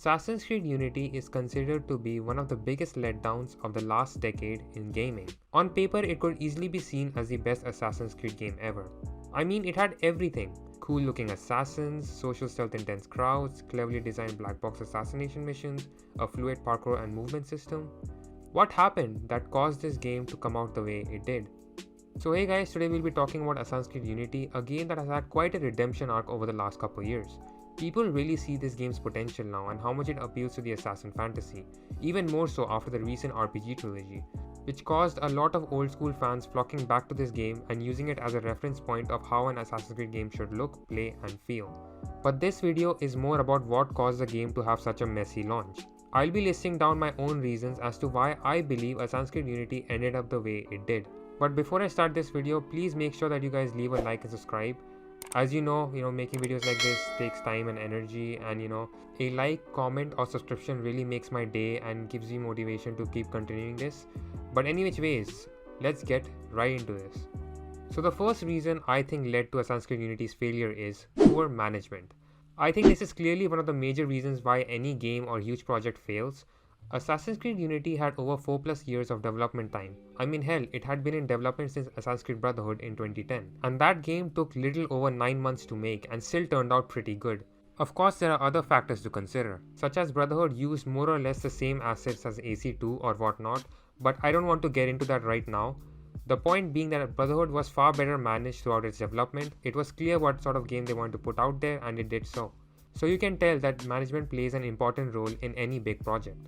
Assassin's Creed Unity is considered to be one of the biggest letdowns of the last decade in gaming. On paper, it could easily be seen as the best Assassin's Creed game ever. I mean, it had everything. Cool looking assassins, social stealth intense crowds, cleverly designed black box assassination missions, a fluid parkour and movement system. What happened that caused this game to come out the way it did? So hey guys, today we'll be talking about Assassin's Creed Unity, a game that has had quite a redemption arc over the last couple years. People really see this game's potential now and how much it appeals to the assassin fantasy, even more so after the recent RPG trilogy, which caused a lot of old school fans flocking back to this game and using it as a reference point of how an Assassin's Creed game should look, play and feel. But this video is more about what caused the game to have such a messy launch. I'll be listing down my own reasons as to why I believe Assassin's Creed Unity ended up the way it did. But before I start this video, please make sure that you guys leave a like and subscribe. As you know, making videos like this takes time and energy, and a like, comment or subscription really makes my day and gives me motivation to keep continuing this. But any which ways, let's get right into this. So the first reason I think led to Assassin's Creed Unity's failure is poor management. I think this is clearly one of the major reasons why any game or huge project fails. Assassin's Creed Unity had over 4+ years of development time. I mean hell, it had been in development since Assassin's Creed Brotherhood in 2010. And that game took little over 9 months to make and still turned out pretty good. Of course there are other factors to consider, such as Brotherhood used more or less the same assets as AC2 or whatnot, but I don't want to get into that right now. The point being that Brotherhood was far better managed throughout its development. It was clear what sort of game they wanted to put out there and it did so. So you can tell that management plays an important role in any big project.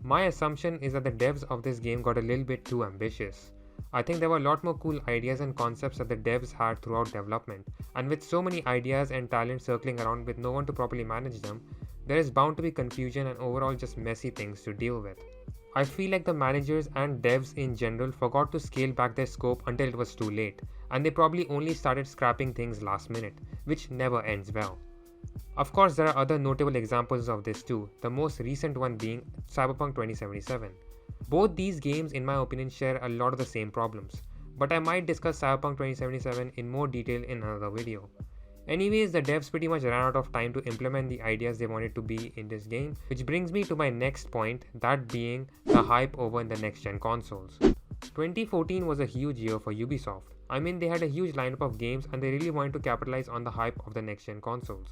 My assumption is that the devs of this game got a little bit too ambitious. I think there were a lot more cool ideas and concepts that the devs had throughout development, and with so many ideas and talent circling around with no one to properly manage them, there is bound to be confusion and overall just messy things to deal with. I feel like the managers and devs in general forgot to scale back their scope until it was too late, and they probably only started scrapping things last minute, which never ends well. Of course, there are other notable examples of this too, the most recent one being Cyberpunk 2077. Both these games in my opinion share a lot of the same problems, but I might discuss Cyberpunk 2077 in more detail in another video. Anyways, the devs pretty much ran out of time to implement the ideas they wanted to be in this game, which brings me to my next point, that being the hype over the next gen consoles. 2014 was a huge year for Ubisoft. I mean, they had a huge lineup of games and they really wanted to capitalize on the hype of the next gen consoles.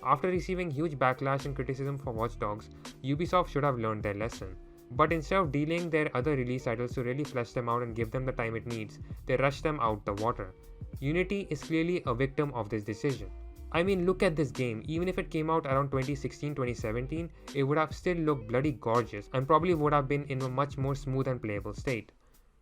After receiving huge backlash and criticism for Watch Dogs, Ubisoft should have learned their lesson. But instead of dealing their other release titles to really flesh them out and give them the time it needs, they rushed them out the water. Unity is clearly a victim of this decision. I mean, look at this game. Even if it came out around 2016-2017, it would have still looked bloody gorgeous and probably would have been in a much more smooth and playable state.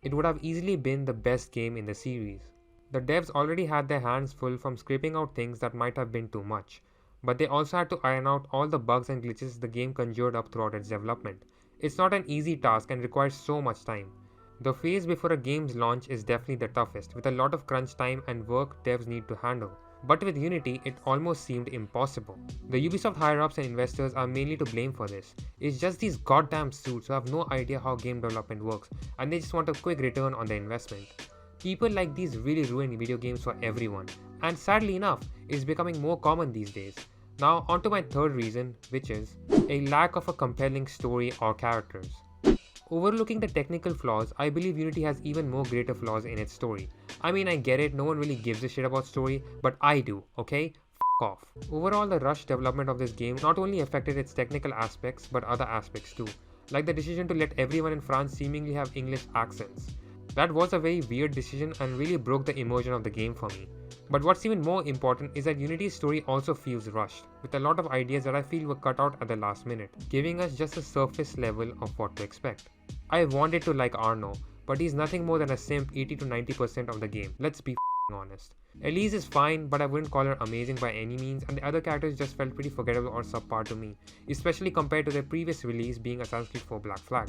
It would have easily been the best game in the series. The devs already had their hands full from scraping out things that might have been too much, but they also had to iron out all the bugs and glitches the game conjured up throughout its development. It's not an easy task and requires so much time. The phase before a game's launch is definitely the toughest, with a lot of crunch time and work devs need to handle. But with Unity, it almost seemed impossible. The Ubisoft higher-ups and investors are mainly to blame for this. It's just these goddamn suits who have no idea how game development works, and they just want a quick return on their investment. People like these really ruin video games for everyone, and sadly enough, it's becoming more common these days. Now onto my third reason, which is a lack of a compelling story or characters. Overlooking the technical flaws, I believe Unity has even more greater flaws in its story. I mean, I get it, no one really gives a shit about story, but I do, okay? F off. Overall, the rushed development of this game not only affected its technical aspects, but other aspects too, like the decision to let everyone in France seemingly have English accents. That was a very weird decision and really broke the immersion of the game for me. But what's even more important is that Unity's story also feels rushed, with a lot of ideas that I feel were cut out at the last minute, giving us just a surface level of what to expect. I wanted to like Arno, but he's nothing more than a simp 80 to 90% of the game, let's be honest. Elise is fine, but I wouldn't call her amazing by any means, and the other characters just felt pretty forgettable or subpar to me, especially compared to their previous release being Assassin's Creed 4 Black Flag.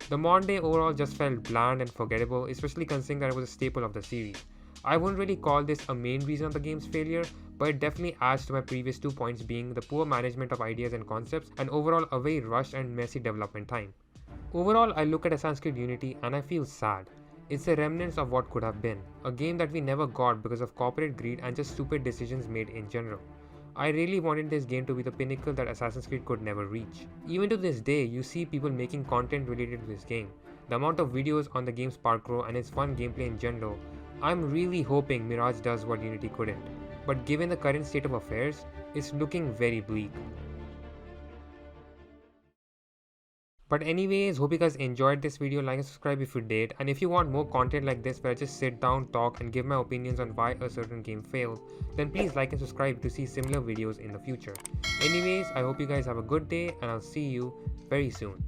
The modern day overall just felt bland and forgettable, especially considering that it was a staple of the series. I wouldn't really call this a main reason of the game's failure, but it definitely adds to my previous 2 points being the poor management of ideas and concepts and overall a very rushed and messy development time. Overall, I look at Assassin's Creed Unity and I feel sad. It's the remnants of what could have been, a game that we never got because of corporate greed and just stupid decisions made in general. I really wanted this game to be the pinnacle that Assassin's Creed could never reach. Even to this day, you see people making content related to this game. The amount of videos on the game's parkour and its fun gameplay in general, I'm really hoping Mirage does what Unity couldn't. But given the current state of affairs, it's looking very bleak. But anyways, hope you guys enjoyed this video. Like and subscribe if you did. And if you want more content like this where I just sit down, talk and give my opinions on why a certain game failed, then please like and subscribe to see similar videos in the future. Anyways, I hope you guys have a good day and I'll see you very soon.